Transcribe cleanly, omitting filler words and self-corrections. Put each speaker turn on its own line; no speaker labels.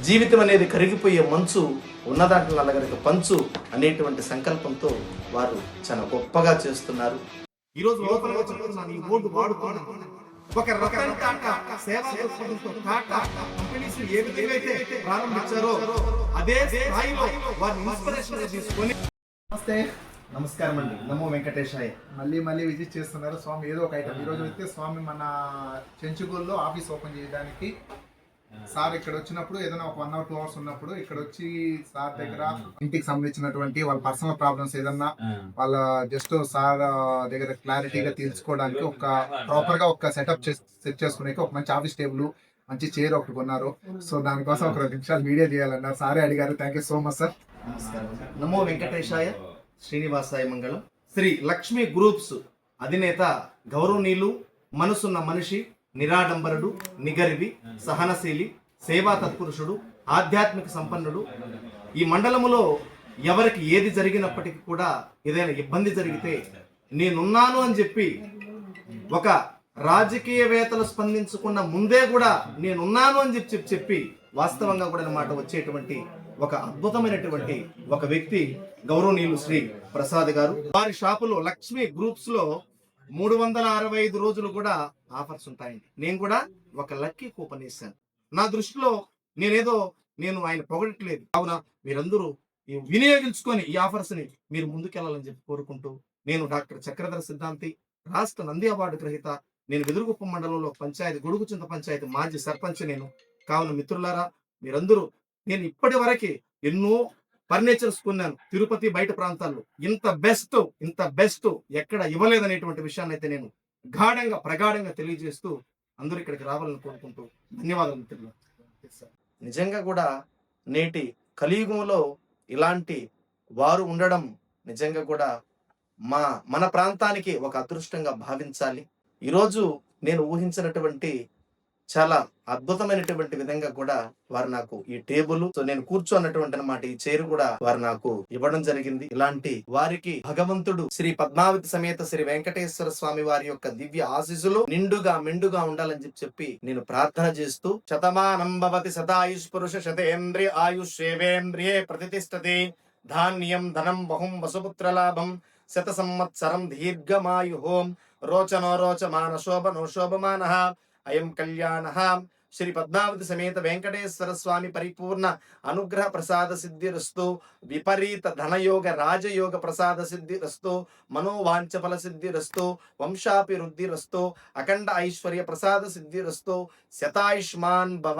జీవితం అనేది కరిగిపోయే మంచు ఉన్నదాంట్లో నల్లగరికి పంచు అనేటువంటి సంకల్పంతో వారు చాలా గొప్పగా చేస్తున్నారు. ఈరోజు లోపల చెప్తున్నాను, ఈ బోర్డు వాడుతున్నాను. ఒక రతన్ టాటా సేవా దృక్పథంతో టాటా కంపెనీస్ ఏ విధంగా అయితే ప్రారంభించారో అదే స్థాయిలో వారిని ఇన్స్పిరేషన్ తీసుకొని. నమస్తే, నమస్కారం అండి. నమో వెంకటేశాయ.
మళ్ళీ విజిట్ చేస్తున్నారు స్వామి. ఏదో ఒక ఐటమ్ ఈరోజు అయితే స్వామి మన చెంచుగూరులో ఆఫీస్ ఓపెన్ చేయడానికి సార్ ఇక్కడ వచ్చినప్పుడు ఏదైనా ఒక 1 or 2 hours ఉన్నప్పుడు ఇక్కడ వచ్చి సార్ దగ్గర ఇంటికి సంబంధించినటువంటి వాళ్ళ పర్సనల్ ప్రాబ్లమ్స్ ఏదన్నా వాళ్ళ జస్ట్ సార్ దగ్గర క్లారిటీగా తీర్చుకోవడానికి ఒక ప్రాపర్ గా ఒక సెట్ చేసుకునే ఒక మంచి ఆఫీస్ టేబుల్, మంచి చైర్ ఒకటి కొన్నారు. సో దానికోసం ఒక 2 నిమిషాలు వీడియో చేయాలన్నారు. సారే అడిగారు. Thank you so much sir.
నమస్కారం. నమో వెంకటేశాయ, శ్రీనివాసాయ మంగళం. శ్రీ లక్ష్మీ గ్రూప్స్ అధినేత గౌరవనీయులు, మనసున్న మనిషి, నిరాడంబరుడు, నిగరివి, సహనశీలి, సేవా తత్పురుషుడు, ఆధ్యాత్మిక సంపన్నుడు. ఈ మండలములో ఎవరికి ఏది జరిగినప్పటికీ కూడా ఏదైనా ఇబ్బంది జరిగితే నేనున్నాను అని చెప్పి ఒక రాజకీయవేత్తలు స్పందించకుండా ముందే కూడా నేనున్నాను అని చెప్పి వాస్తవంగా కూడా అన్నమాట వచ్చేటువంటి ఒక అద్భుతమైనటువంటి ఒక వ్యక్తి గౌరవనీయులు శ్రీ ప్రసాద్ గారు. వారి షాపులో లక్ష్మీ గ్రూప్స్ లో 365 రోజులు కూడా ఆఫర్స్ ఉంటాయండి. నేను కూడా ఒక లక్కీ కూపన్ ఇస్తాను. నా దృష్టిలో నేను ఆయన పొగడట్లేదు. కావున మీరందరూ వినియోగించుకొని ఈ ఆఫర్స్ ని మీరు ముందుకెళ్లాలని చెప్పి కోరుకుంటూ, నేను డాక్టర్ చక్రధర సిద్ధాంతి, రాష్ట్ర నంది అవార్డు గ్రహీత. నేను వెదురుగుప్పం మండలంలో పంచాయతీ గొడుగుచింత పంచాయతీ మాజీ సర్పంచ్ నేను. కావున మిత్రులారా, మీరందరూ, నేను ఇప్పటి వరకు ఎన్నో ఫర్నిచర్స్ కొన్నాను తిరుపతి బయట ప్రాంతాల్లో. ఇంత బెస్ట్ ఎక్కడ ఇవ్వలేదనేటువంటి విషయాన్ని అయితే నేను ప్రగాఢంగా తెలియజేస్తూ అందరూ ఇక్కడికి రావాలని కోరుకుంటూ ధన్యవాదాలు మిత్రులు. నిజంగా కూడా నేటి కలియుగంలో ఇలాంటి వారు ఉండడం నిజంగా కూడా మన ప్రాంతానికి ఒక అదృష్టంగా భావించాలి. ఈరోజు నేను ఊహించినటువంటి చాలా అద్భుతమైనటువంటి విధంగా కూడా వారు నాకు ఈ టేబుల్, నేను కూర్చోన్నటువంటి అన్నమాట ఈ చైర్ కూడా వారు నాకు ఇవ్వడం జరిగింది. ఇలాంటి వారికి భగవంతుడు శ్రీ పద్మావతి సమేత శ్రీ వెంకటేశ్వర స్వామి వారి యొక్క దివ్య ఆశీస్సులు మెండుగా ఉండాలని చెప్పి నేను ప్రార్థన చేస్తూ, శతమానం భవతి శతాయుష్ పురుష శతేంద్రియ ఆయుష్యేవేంద్రియే ప్రతిష్టతి, ధాన్యం ధనం బహుం వసుపుత్ర లాభం, శత సంవత్సరం దీర్ఘమాయుహోం, రోచనో రోచమాన శోభనో శోభమానః, అయం కళ్యాణ శ్రీ పద్మావతి సమేత వెంకటేశ్వర స్వామి పరిపూర్ణ అనుగ్రహ ప్రసాద సిద్ధిరస్తు, విపరీత ధనయోగ రాజయోగ ప్రసాద సిద్ధిరస్తు, మనోవాంఛ ఫల సిద్ధిరస్తు, వంశాభివృద్ధిరస్తు, అఖండ ఐశ్వర్య ప్రసాద సిద్ధిరస్తు, శతాయుష్మాన్ భవ.